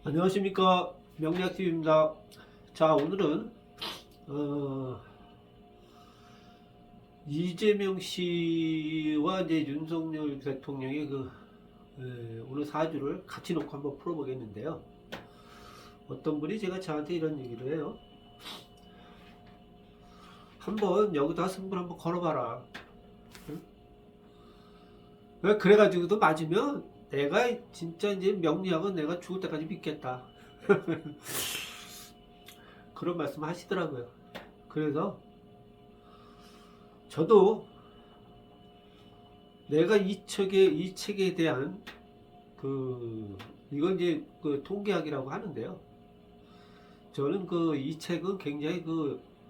안녕하십니까, 명리학TV입니다. 자, 오늘은 이재명 씨와 이제 윤석열 대통령의 오늘 사주를 같이 놓고 한번 풀어보겠는데요. 어떤 분이 저한테 이런 얘기를 해요. 한번 여기다 승부를 한번 걸어봐라. 응? 그래가지고도 맞으면 내가 진짜 이제 명리학은 내가 죽을 때까지 믿겠다. 그런 말씀 하시더라고요. 그래서 저도 내가 이 책에 대한 이건 이제 통계학이라고 하는데요. 저는 이 책은 굉장히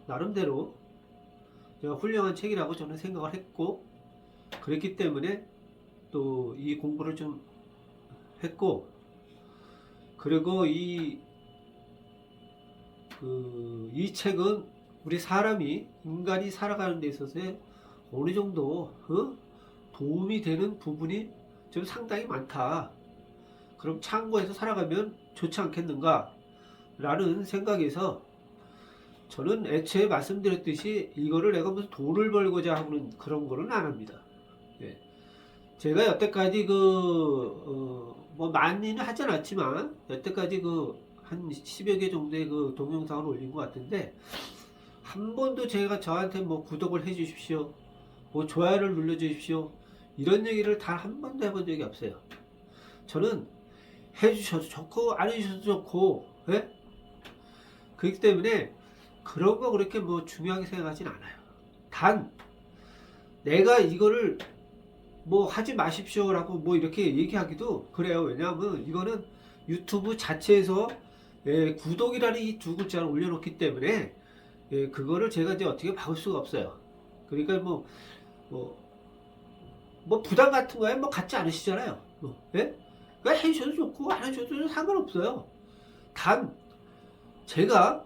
나름대로 훌륭한 책이라고 저는 생각을 했고, 그랬기 때문에 또 이 공부를 좀 했고, 그리고 이 책은 우리 인간이 살아가는 데 있어서 어느 정도 도움이 되는 부분이 좀 상당히 많다. 그럼 참고해서 살아가면 좋지 않겠는가 라는 생각에서, 저는 애초에 말씀드렸듯이 이거를 내가 무슨 돈을 벌고자 하는 그런 거는 안 합니다. 예. 제가 여태까지 뭐 많이는 하진 않았지만 여태까지 한 10여 개 정도의 동영상을 올린 것 같은데, 한 번도 제가 저한테 뭐 구독을 해 주십시오, 뭐 좋아요를 눌러 주십시오, 이런 얘기를 단 한 번도 해본 적이 없어요. 저는 해 주셔도 좋고 안 해 주셔도 좋고, 예? 그렇기 때문에 그런 거 그렇게 뭐 중요하게 생각하진 않아요. 단 내가 이거를 뭐 하지 마십시오라고 뭐 이렇게 얘기하기도 그래요. 왜냐하면 이거는 유튜브 자체에서 구독이라는 이 두 글자를 올려놓기 때문에 그거를 제가 이제 어떻게 바꿀 수가 없어요. 그러니까 뭐 부담 같은 거에 뭐 갖지 않으시잖아요. 예? 그러니까 해주셔도 좋고 안 해주셔도 상관없어요. 단 제가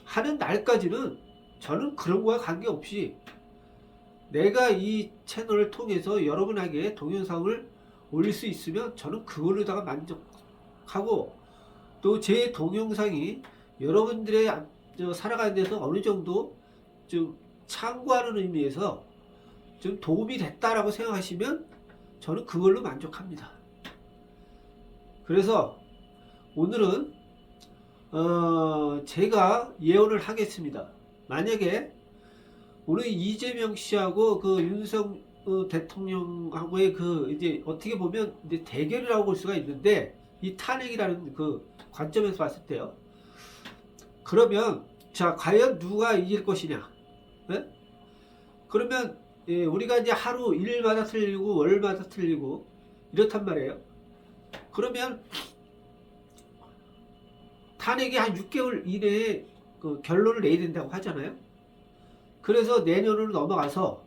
하는 날까지는 저는 그런 거와 관계없이 내가 이 채널을 통해서 여러분에게 동영상을 올릴 수 있으면 저는 그걸로다가 만족하고, 또 제 동영상이 여러분들의 살아가는 데서 어느 정도 좀 참고하는 의미에서 좀 도움이 됐다라고 생각하시면 저는 그걸로 만족합니다. 그래서 오늘은 제가 예언을 하겠습니다. 만약에 오늘 이재명 씨하고 윤석 대통령하고의 이제 어떻게 보면 이제 대결이라고 볼 수가 있는데, 이 탄핵이라는 관점에서 봤을 때요. 그러면 자, 과연 누가 이길 것이냐? 네? 그러면 우리가 이제 하루 일마다 틀리고 월마다 틀리고 이렇단 말이에요. 그러면 탄핵이 한 6개월 이내에 결론을 내야 된다고 하잖아요. 그래서 내년으로 넘어가서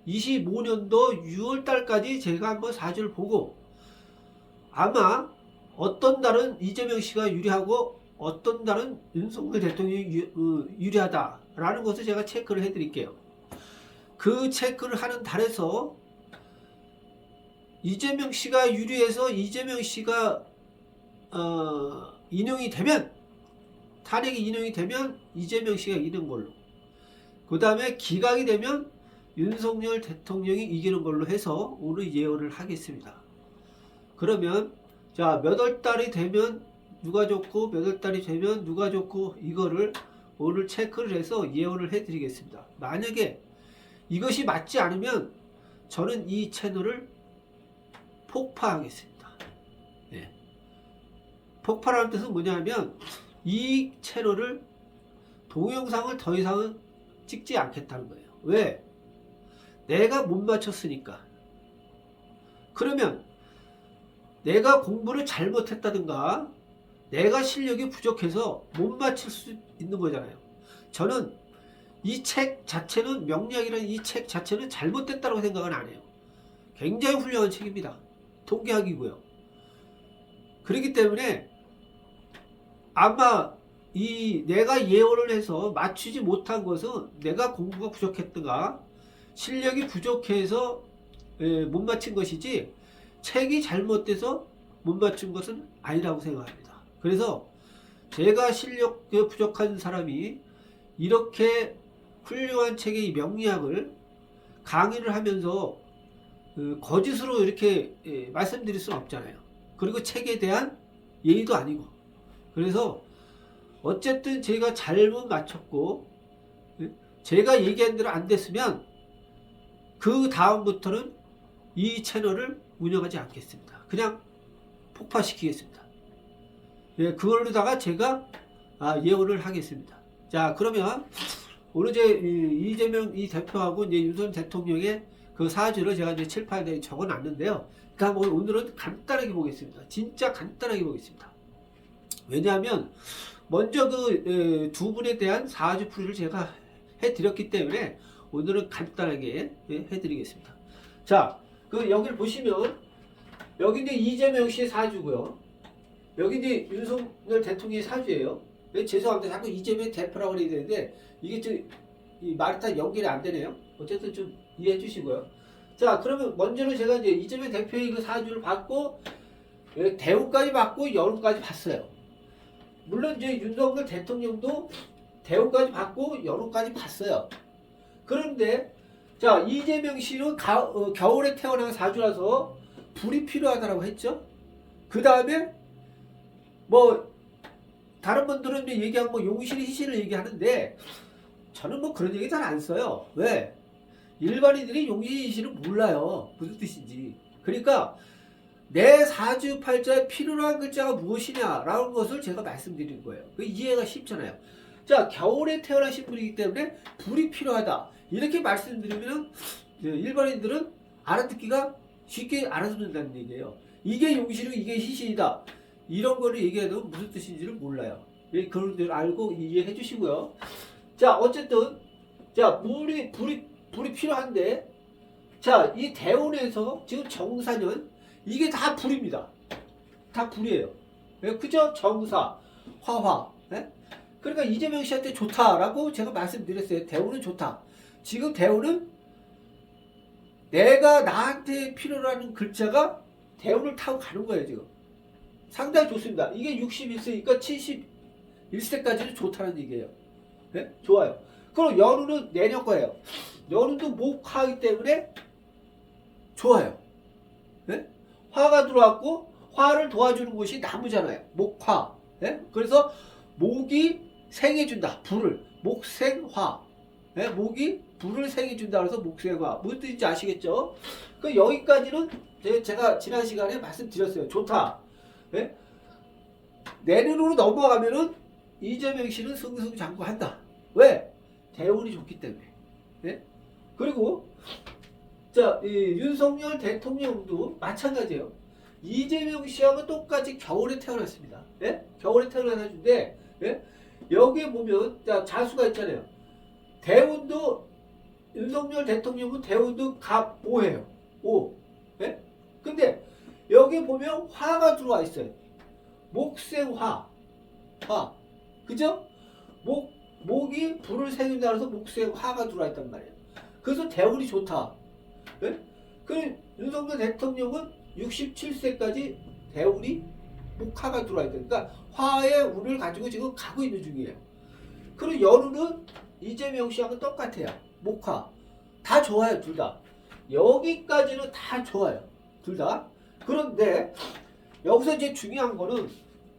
25년도 6월달까지 제가 한번 사주를 보고, 아마 어떤 달은 이재명 씨가 유리하고 어떤 달은 윤석열 대통령이 유리하다라는 것을 제가 체크를 해드릴게요. 그 체크를 하는 달에서 이재명 씨가 유리해서 이재명 씨가 인용이 되면, 탄핵이 인용이 되면 이재명 씨가 이기는 걸로, 그 다음에 기각이 되면 윤석열 대통령이 이기는 걸로 해서 오늘 예언을 하겠습니다. 그러면 자, 몇 월 달이 되면 누가 좋고 몇 월 달이 되면 누가 좋고, 이거를 오늘 체크를 해서 예언을 해 드리겠습니다. 만약에 이것이 맞지 않으면 저는 이 채널을 폭파하겠습니다. 네. 폭파라는 뜻은 뭐냐면, 이 채널을 동영상을 더 이상은 찍지 않겠다는 거예요. 왜? 내가 못 맞췄으니까. 그러면 내가 공부를 잘못했다든가 내가 실력이 부족해서 못 맞출 수 있는 거잖아요. 저는 이 책 자체는, 명리학이라는 이 책 자체는 잘못됐다고 생각은 안 해요. 굉장히 훌륭한 책입니다. 통계학이고요. 그렇기 때문에 아마 내가 예언을 해서 맞추지 못한 것은 내가 공부가 부족했던가 실력이 부족해서 못 맞힌 것이지, 책이 잘못돼서 못 맞춘 것은 아니라고 생각합니다. 그래서 제가 실력 부족한 사람이 이렇게 훌륭한 책의 명리학을 강의를 하면서 거짓으로 이렇게 말씀드릴 수는 없잖아요. 그리고 책에 대한 예의도 아니고. 그래서 어쨌든 제가 잘못 맞췄고 제가 얘기한 대로 안 됐으면 그 다음부터는 이 채널을 운영하지 않겠습니다. 그냥 폭파시키겠습니다. 예, 그걸로다가 제가 예언을 하겠습니다. 자, 그러면 오늘 이제 이재명 이 대표하고 이제 윤석열 대통령의 그 사주를 제가 이제 칠판에 적어 놨는데요. 그러니까 뭐 오늘은 간단하게 보겠습니다. 진짜 간단하게 보겠습니다. 왜냐하면 먼저 그 두 분에 대한 사주 풀이를 제가 해드렸기 때문에 오늘은 간단하게 해드리겠습니다. 자, 그 여기를 보시면 여기 이제 이재명 씨의 사주고요. 여기 이제 윤석열 대통령의 사주예요. 죄송합니다. 자꾸 이재명 대표라고 그래야 되는데 이게 좀 이 말이 다 연결이 안 되네요. 어쨌든 좀 이해해 주시고요. 자, 그러면 먼저는 제가 이제 이재명 대표의 그 사주를 받고 대우까지 받고 연운까지 봤어요. 물론 이제 윤석열 대통령도 대우까지 받고 연운까지 봤어요. 그런데 자, 이재명 씨는 겨울에 태어난 사주라서 불이 필요하다라고 했죠. 그 다음에 뭐 다른 분들은 얘기한 뭐 용신 희신을 얘기하는데 저는 뭐 그런 얘기 잘 안 써요. 왜? 일반인들이 용신 희신을 몰라요. 무슨 뜻인지. 그러니까 내 사주팔자에 필요로 한 글자가 무엇이냐라는 것을 제가 말씀드리는 거예요. 이해가 쉽잖아요. 자, 겨울에 태어나신 분이기 때문에 불이 필요하다. 이렇게 말씀드리면 일반인들은 알아듣기가 쉽게 알아듣는다는 얘기예요. 이게 용신이고 이게 희신이다. 이런 거를 얘기해도 무슨 뜻인지를 몰라요. 그런 걸 알고 이해해 주시고요. 자, 어쨌든 자, 불이 필요한데 자, 이 대운에서 지금 정사년 이게 다 불입니다. 다 불이에요. 그죠? 정사, 화화. 그러니까 이재명 씨한테 좋다라고 제가 말씀드렸어요. 대운은 좋다. 지금 대운은 내가 나한테 필요로 하는 글자가 대운을 타고 가는 거예요. 지금 상당히 좋습니다. 이게 61세니까 71세까지는 좋다는 얘기예요. 네? 좋아요. 그럼 연운은 내년 거예요. 연운도 목화이기 때문에 좋아요. 네? 화가 들어왔고 화를 도와주는 것이 나무잖아요. 목화. 네? 그래서 목이 생해준다. 불을. 목생화. 네? 목이 불을 생해준다. 그래서 목생화. 무슨 뜻인지 아시겠죠? 그 여기까지는 제가 지난 시간에 말씀드렸어요. 좋다. 네? 내년으로 넘어가면은 이재명 씨는 승승장구한다. 왜? 대운이 좋기 때문에. 네? 그리고 자, 윤석열 대통령도 마찬가지예요. 이재명 씨하고 똑같이 겨울에 태어났습니다. 네? 겨울에 태어난 사주인데 네? 여기에 보면 자, 자수가 있잖아요. 대운도 윤석열 대통령은 대운도 갑 5예요. 5. 네? 근데 여기 보면 화가 들어와 있어요. 목생화. 화. 그죠? 목이 불을 새긴다 그래서 목생화가 들어와 있단 말이에요. 그래서 대운이 좋다. 네? 그 윤석열 대통령은 67세까지 대운이 목화가 들어와 있다. 그러니까 화의 운을 가지고 지금 가고 있는 중이에요. 그리고 연운은 이재명 씨하고 똑같아요. 목화. 다 좋아요, 둘 다. 여기까지는 다 좋아요. 둘 다. 그런데 여기서 이제 중요한 거는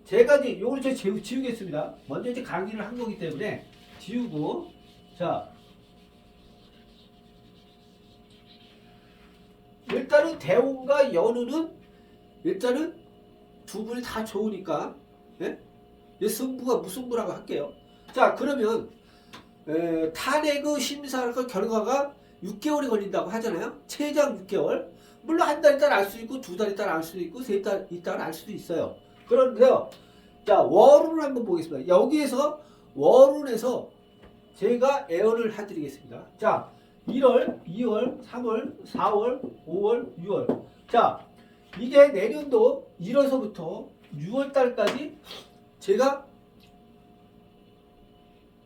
제가 이제 요걸 제가 지우겠습니다. 먼저 이제 강의를 한 거기 때문에 지우고 자 일단은 대운과 연운은 일단은 두 분이 다 좋으니까 예? 승부가 무승부라고 할게요. 자, 그러면 탄핵의 심사 결과가 6개월이 걸린다고 하잖아요. 최장 6개월. 물론 한 달 있다 알 수도 있고 두 달 있다 알 수도 있고 세 달 있다 알 수도 있어요. 그런데요. 자, 월운을 한번 보겠습니다. 여기에서 월운에서 제가 예언을 해드리겠습니다. 자, 1월, 2월, 3월, 4월, 5월, 6월. 자, 이게 내년도 1월서부터 6월 달까지 제가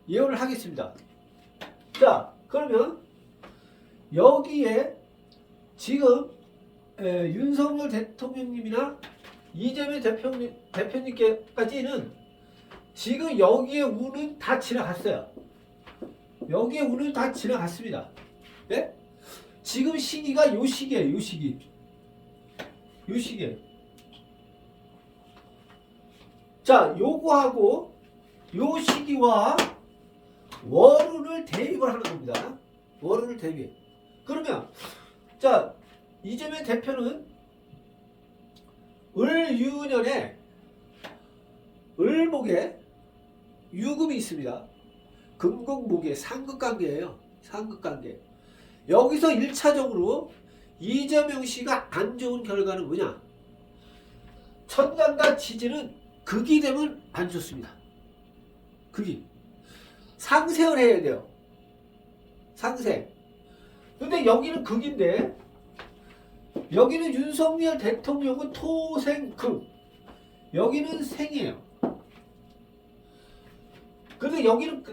예언을 하겠습니다. 자, 그러면 여기에 지금 윤석열 대통령님이나 이재명 대표님께까지는 지금 여기에 운은 다 지나갔어요. 여기에 운은 다 지나갔습니다. 예? 지금 시기가 요 시기예요. 요 시기. 요 시기예요. 자, 요거하고 요 시기와 월운을 대입을 하는 겁니다. 월운을 대입. 그러면 자, 이재명 대표는 을유년에 을목에 유금이 있습니다. 금국목의 상극관계예요. 상극관계. 여기서 1차적으로 이재명 씨가 안 좋은 결과는 뭐냐? 천간과 지지는 극이 되면 안 좋습니다. 극이. 상생을 해야 돼요. 상생. 근데 여기는 극인데 여기는 윤석열 대통령은 토생극. 여기는 생이에요. 근데 여기는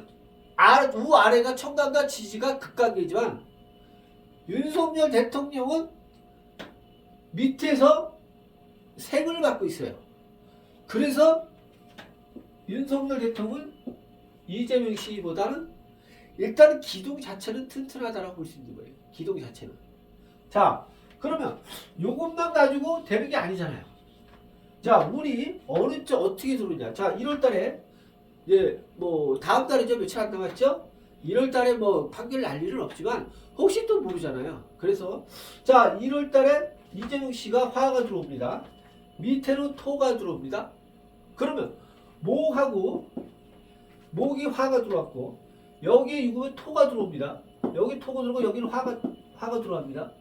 우아래가 천간과 지지가 극관계지만 윤석열 대통령은 밑에서 생을 받고 있어요. 그래서 윤석열 대통령은 이재명 씨보다는 일단은 기둥 자체는 튼튼하다고 볼 수 있는 거예요. 기둥 자체는. 자, 그러면 요것만 가지고 되는 게 아니잖아요. 자, 운이 어느 쪽 어떻게 들어오냐. 자, 1월달에 이제 뭐 다음 달이죠. 며칠 안 남았죠. 1월달에 뭐 판결 날 일은 없지만 혹시 또 모르잖아요. 그래서 자, 1월달에 이재명 씨가 화가 들어옵니다. 밑에는 토가 들어옵니다. 그러면 목이 화가 들어왔고 여기에 유금은 토가 들어옵니다. 여기 토가 들어오고 여기는 화가 들어갑니다.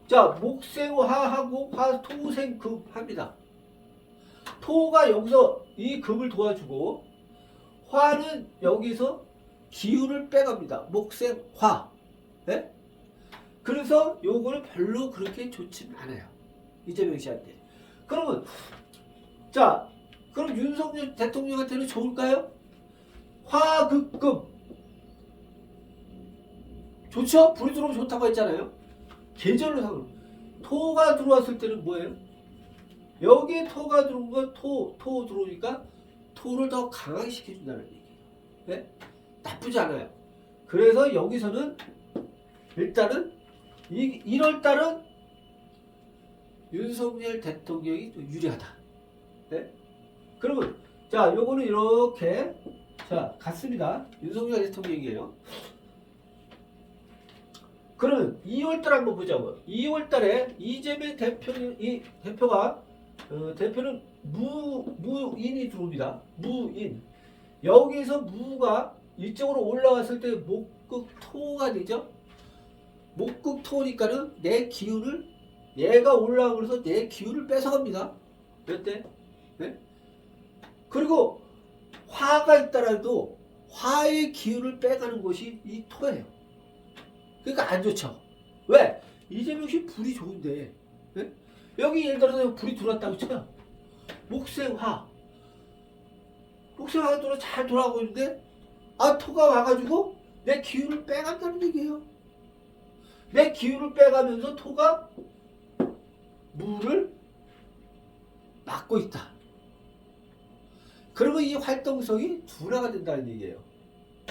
자, 목생화하고 화토생금 합니다. 토가 여기서 이 금을 도와주고 화는 여기서 기운을 빼갑니다. 목생화. 네? 그래서 요거는 별로 그렇게 좋지는 않아요. 이재명 씨한테. 그러면 자, 그럼 윤석열 대통령한테는 좋을까요? 화극금. 좋죠? 불이 들어오면 좋다고 했잖아요. 계절로 상으로. 토가 들어왔을 때는 뭐예요? 여기에 토가 들어온 건 토 들어오니까 토를 더 강하게 시켜준다는 얘기예요. 네? 나쁘지 않아요. 그래서 여기서는 일단은 1월달은 윤석열 대통령이 또 유리하다. 네? 그러면 자, 요거는 이렇게 자, 같습니다. 윤석열 대통령이에요. 그러면 2월달 한번 보자고요. 2월달에 이재명 대표가 대표는 무인이 들어옵니다. 무인. 여기서 무가 이쪽으로 올라왔을 때 목극토가 되죠. 목극토니까는 내 기운을 얘가 올라오면서 내 기운을 뺏어갑니다. 몇 대? 네? 그리고 화가 있다라도 화의 기운을 빼가는 것이 이 토예요. 그러니까 안 좋죠. 왜? 이재명 씨 불이 좋은데. 네? 여기 예를 들어서 불이 들어왔다고 쳐요. 목생화가 잘 돌아가고 있는데 토가 와가지고 내 기운을 빼간다는 얘기예요. 내 기운을 빼가면서 토가 물을 막고 있다. 그러면 이 활동성이 둔화가 된다는 얘기예요.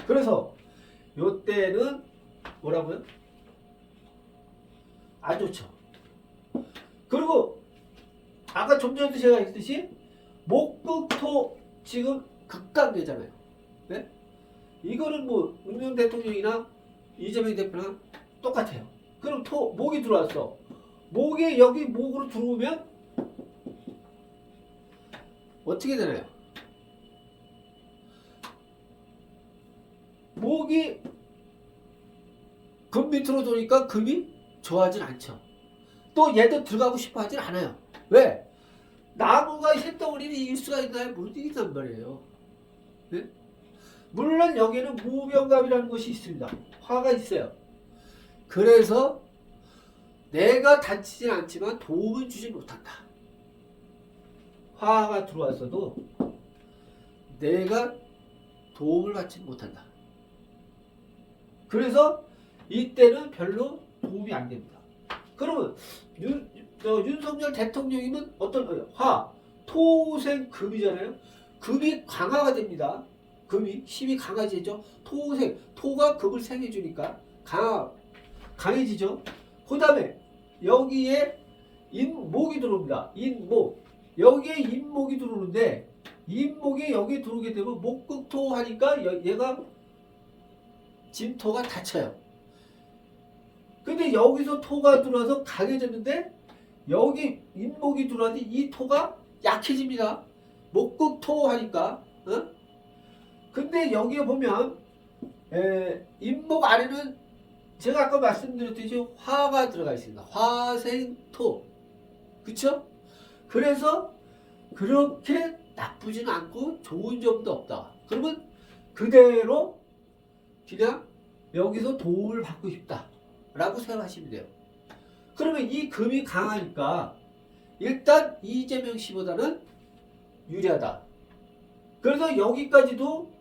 그래서 요때는 뭐라고요? 안 좋죠. 그리고 아까 좀 전에도 제가 했듯이 목극토 지금 극강되잖아요. 네? 이거는 뭐 문재인 대통령이나 이재명 대표랑 똑같아요. 그럼 목이 들어왔어. 목에 여기 목으로 들어오면 어떻게 되나요? 목이 금 밑으로 도니까 금이 좋아하진 않죠. 또 얘도 들어가고 싶어 하진 않아요. 왜? 나무가 쇳덩어리를 이길 수가 있나요? 못 이긴단 말이에요. 네? 물론 여기는 무병갑이라는 것이 있습니다. 화가 있어요. 그래서 내가 다치진 않지만 도움을 주지 못한다. 화가 들어왔어도 내가 도움을 받지 못한다. 그래서 이때는 별로 도움이 안 됩니다. 그러면 윤석열 대통령이면 어떤 거예요? 화, 토생, 금이잖아요. 금이 강화가 됩니다. 금이 힘이 강해지죠. 토생, 토가 금을 생해주니까 강해지죠. 그 다음에 여기에 인목이 들어옵니다. 인목. 여기에 인목이 들어오는데 인목이 여기 들어오게 되면 목극토 하니까 얘가 진토가 닫혀요. 근데 여기서 토가 들어와서 강해졌는데 여기 인목이 들어와서 이 토가 약해집니다. 목극토 하니까. 근데 여기에 보면 인목 아래는 제가 아까 말씀드렸듯이 화가 들어가 있습니다. 화생토. 그쵸? 그래서 그렇게 나쁘지는 않고 좋은 점도 없다. 그러면 그대로 그냥 여기서 도움을 받고 싶다 라고 생각하시면 돼요. 그러면 이 금이 강하니까 일단 이재명 씨보다는 유리하다. 그래서 여기까지도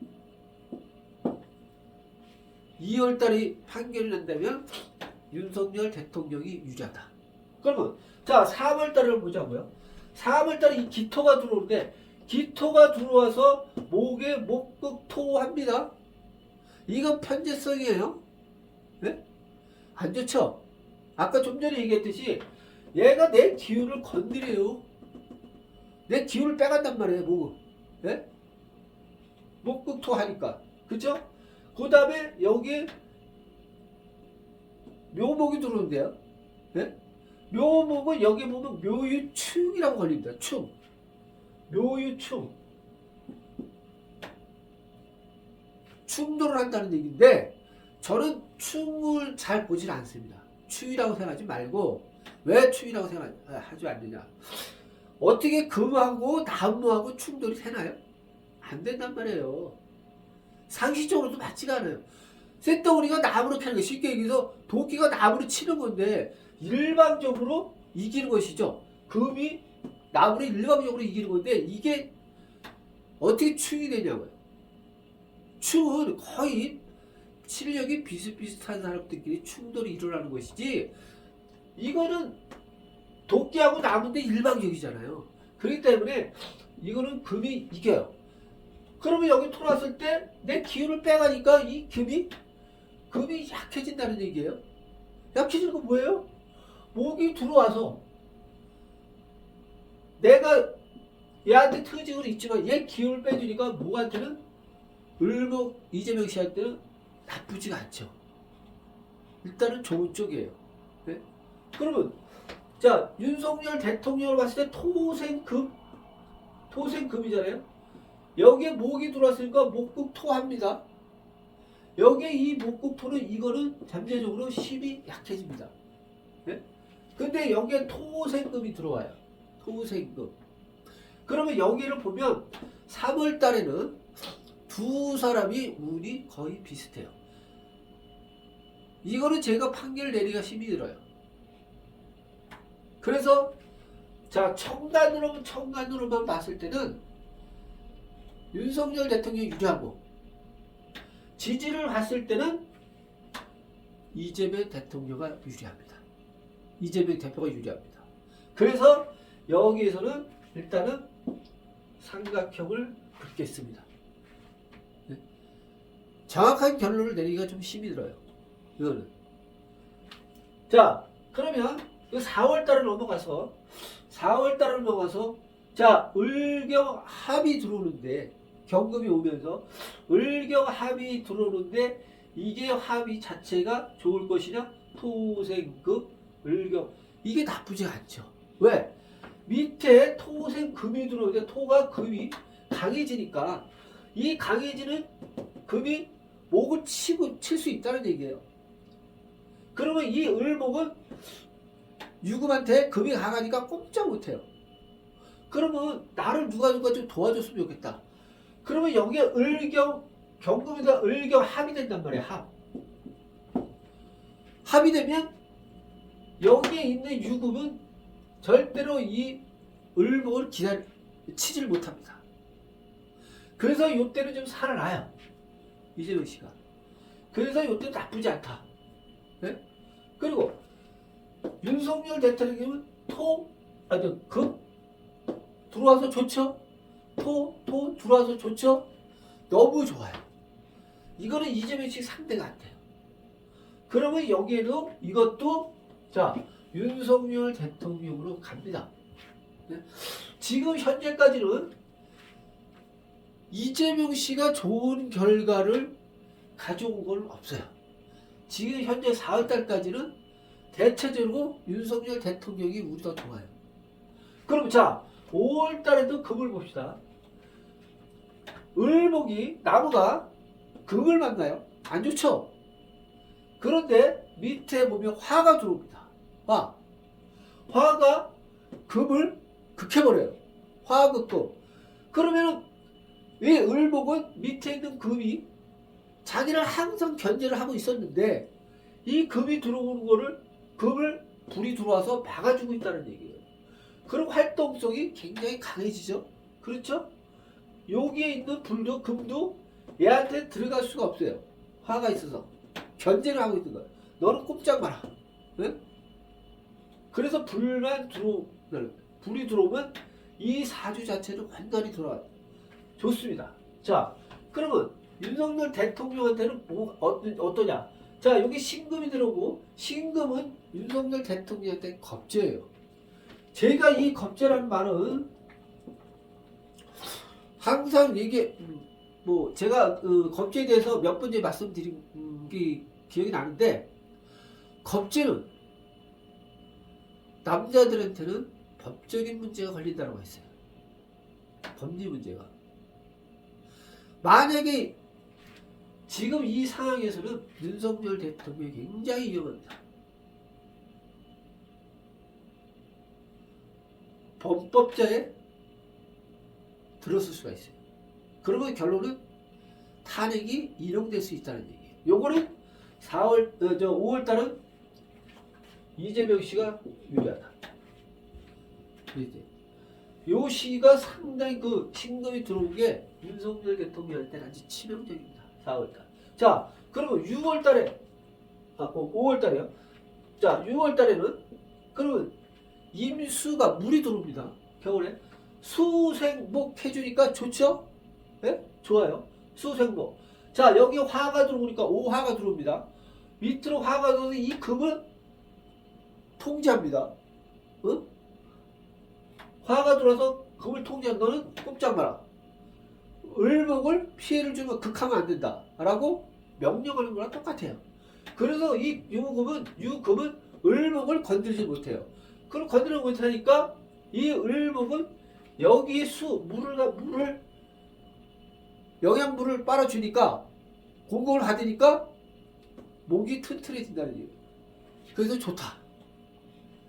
2월달에 판결이 난다면 윤석열 대통령이 유리하다. 그러면 자 3월달을 보자고요. 3월달에 이 기토가 들어오는데 기토가 들어와서 목에 목극토합니다. 이건 편제성이에요. 네? 안 좋죠? 아까 좀 전에 얘기했듯이 얘가 내 기운을 건드려요. 내 기운을 빼간단 말이에요. 뭐. 네? 목극토 하니까. 그죠? 그 다음에 여기 묘목이 들어오는데요. 네? 묘목은 여기 보면 묘유충이라고 걸립니다. 충. 묘유충. 충돌을 한다는 얘기인데 저는 충을 잘 보질 않습니다. 충이라고 생각하지 말고 왜 충이라고 생각하지 않느냐. 어떻게 금하고 나무하고 충돌이 되나요? 안 된단 말이에요. 상식적으로도 맞지가 않아요. 쇳덩어리가 나무로 캐는 거 쉽게 얘기해서 도끼가 나무로 치는 건데 일방적으로 이기는 것이죠. 금이 나무를 일방적으로 이기는 건데 이게 어떻게 충이 되냐고요. 충은 거의 실력이 비슷비슷한 사람들끼리 충돌이 일어나는 것이지 이거는 도끼하고 나무인데 일방적이잖아요. 그렇기 때문에 이거는 금이 이겨요. 그러면 여기 돌아왔을 때 내 기운을 빼가니까 이 금이 약해진다는 얘기예요. 약해지는 건 뭐예요? 목이 들어와서 내가 얘한테 특징은 있지만 얘 기운을 빼주니까 목한테는 을목 이재명 씨한테는 나쁘지가 않죠. 일단은 좋은 쪽이에요. 네? 그러면 자 윤석열 대통령을 봤을 때 토생금이잖아요. 여기에 목이 들어왔으니까 목극토합니다. 여기에 이 목극토는 이거는 잠재적으로 힘이 약해집니다. 네? 근데 여기에 토생금이 들어와요. 토생금. 그러면 여기를 보면 3월 달에는 두 사람이 운이 거의 비슷해요. 이거는 제가 판결 내리기가 힘이 들어요. 그래서 자 청간으로만 봤을 때는 윤석열 대통령이 유리하고 지지를 봤을 때는 이재명 대통령가 유리합니다. 이재명 대표가 유리합니다. 그래서 여기에서는 일단은 삼각형을 긋겠습니다. 네? 정확한 결론을 내리기가 좀 힘이 들어요. 이거는. 자, 그러면 4월달을 넘어가서 자, 을경합이 들어오는데 경금이 오면서 을경합이 들어오는데 이게 합이 자체가 좋을 것이냐? 토생금, 을경 이게 나쁘지 않죠. 왜? 밑에 토생금이 들어오는데 토가 금이 강해지니까 이 강해지는 금이 목을 칠 수 있다는 얘기예요. 그러면 이 을목은 유금한테 금이 강하니까 꼼짝 못해요. 그러면 나를 누가 좀 도와줬으면 좋겠다. 그러면 여기에 경금에다 을경합이 된단 말이야. 합이 되면 여기에 있는 유금은 절대로 이 을목을 치질 못합니다. 그래서 이때는 좀 살아나요. 이재명 씨가. 그래서 이때는 나쁘지 않다. 네? 그리고 윤석열 대통령은 급 들어와서 좋죠? 토 들어와서 좋죠? 너무 좋아요. 이거는 이재명식 상대가 안 돼요. 그러면 여기에도 이것도 자 윤석열 대통령으로 갑니다. 네? 지금 현재까지는 이재명 씨가 좋은 결과를 가져온 건 없어요. 지금 현재 4월달까지는 대체적으로 윤석열 대통령이 우리가 좋아요. 그럼 자 5월달에도 금을 봅시다. 을목이 나무가 금을 만나요. 안 좋죠? 그런데 밑에 보면 화가 들어옵니다. 화가 금을 극해버려요. 화가 극고. 그러면은 이 을목은 밑에 있는 금이 자기를 항상 견제를 하고 있었는데 이 금이 들어오는 거를 금을 불이 들어와서 막아주고 있다는 얘기예요. 그럼 활동성이 굉장히 강해지죠. 그렇죠? 여기에 있는 불도 금도 얘한테 들어갈 수가 없어요. 화가 있어서 견제를 하고 있는 거예요. 너는 꼼짝 마라. 네? 그래서 불이 들어오면 이 사주 자체는 완전히 돌아와요. 좋습니다. 자, 그러면 윤석열 대통령한테는 어떠냐? 자, 여기 신금이 들어오고 신금은 윤석열 대통령한테 겁재예요. 제가 이 겁재라는 말은 항상 이게 뭐 제가 겁재에 대해서 몇 번째 말씀드린 게 기억이 나는데 겁재는 남자들한테는 법적인 문제가 걸린다고 했어요. 법리 문제가. 만약에 지금 이 상황에서는 윤석열 대통령이 굉장히 위험합니다. 범법자에 들었을 수가 있어요. 그러면 결론은 탄핵이 인용될 수 있다는 얘기예요. 요거는 5월 달은 이재명 씨가 유리하다. 요 시기가 상당히 그 신금이 들어온 게 윤석열 대통령한테는 아주 치명적입니다. 4월 달. 자, 그러면 6월 달에 5월 달에요. 자, 6월 달에는 그러면 임수가 물이 들어옵니다. 겨울에 수생목 해주니까 좋죠? 네? 좋아요. 수생목. 자, 여기 화가 들어오니까 오화가 들어옵니다. 밑으로 화가 들어오서 이 금을 통제합니다. 응? 화가 들어와서 금을 통제한 너는 꼼짝 마라. 을목을 피해를 주면 극하면 안 된다. 라고 명령하는 거랑 똑같아요. 그래서 이 유금은 을목을 건들지 못해요. 그럼 건드리지 못하니까 이 을목은 여기에 물을 영양분을 빨아주니까 공급을 받으니까 목이 튼튼해진다는 얘기예요. 그래서 좋다.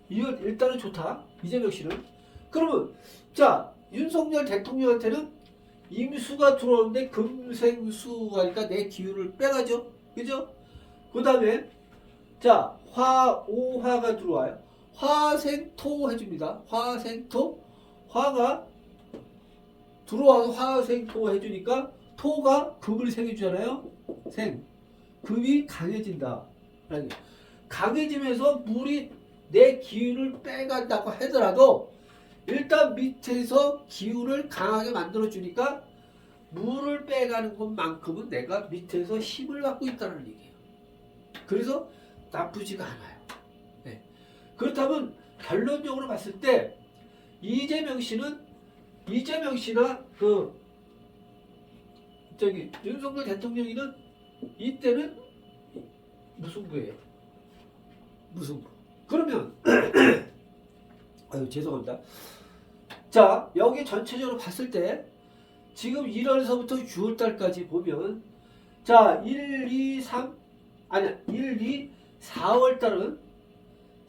이건 일단은 좋다. 이재명 씨는. 그러면 자 윤석열 대통령한테는 임수가 들어오는데 금생수하니까 내 기운을 빼가죠. 그죠? 그 다음에 자 오화가 들어와요. 화생토 해줍니다. 화생토. 화가 들어와서 화생토 해주니까 토가 금을 생해주잖아요. 금이 강해진다. 강해지면서 물이 내 기운을 빼간다고 하더라도 일단 밑에서 기운을 강하게 만들어주니까 물을 빼가는 것만큼은 내가 밑에서 힘을 갖고 있다는 얘기예요. 그래서 나쁘지가 않아요. 네. 그렇다면 결론적으로 봤을 때 이재명 씨나 윤석열 대통령이는 이때는 무승부예요. 무승부. 그러면 죄송합니다. 자, 여기 전체적으로 봤을 때 지금 1월서부터 6월달까지 보면 자,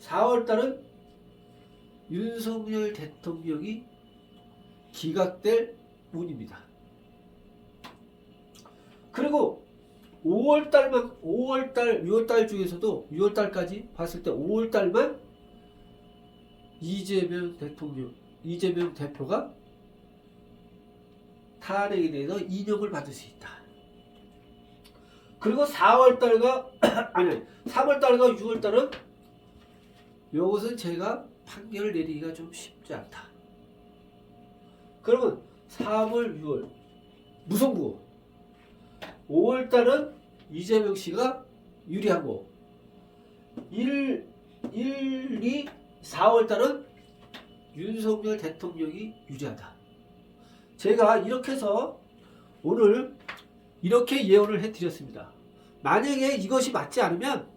4월달은 윤석열 대통령이 기각될 운입니다. 그리고 5월달, 6월달 중에서도 6월달까지 봤을 때 5월달만 이재명 대표가 탄핵에 대해서 인용을 받을 수 있다. 그리고 3월달과 6월달은 이것은 제가 판결을 내리기가 좀 쉽지 않다. 그러면 3월, 6월 무선고 5월달은 이재명 씨가 유리하고 1, 2, 4월달은 윤석열 대통령이 유리하다. 제가 이렇게 해서 오늘 이렇게 예언을 해드렸습니다. 만약에 이것이 맞지 않으면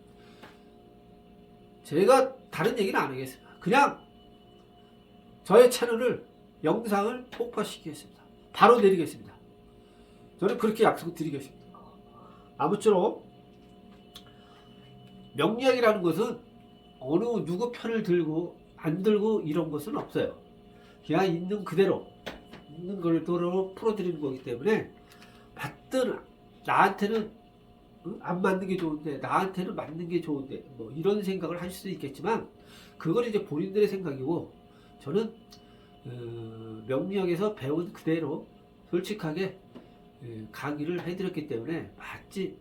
제가 다른 얘기는 안 하겠습니다. 그냥 저의 채널을 영상을 폭파시키겠습니다. 바로 내리겠습니다. 저는 그렇게 약속을 드리겠습니다. 아무쪼록 명리학이라는 것은 어느 누구 편을 들고 안 들고 이런 것은 없어요. 그냥 있는 그대로 있는 걸로 풀어드리는 거기 때문에 맞든 나한테는 안 맞는 게 좋은데 나한테는 맞는 게 좋은데 뭐 이런 생각을 할 수도 있겠지만 그건 이제 본인들의 생각이고 저는 명리학에서 배운 그대로 솔직하게 강의를 해드렸기 때문에 맞지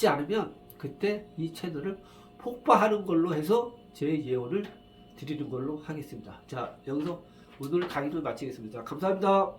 않으면 그때 이 채널을 폭파하는 걸로 해서 제 예언을 드리는 걸로 하겠습니다. 자, 여기서 오늘 강의를 마치겠습니다. 감사합니다.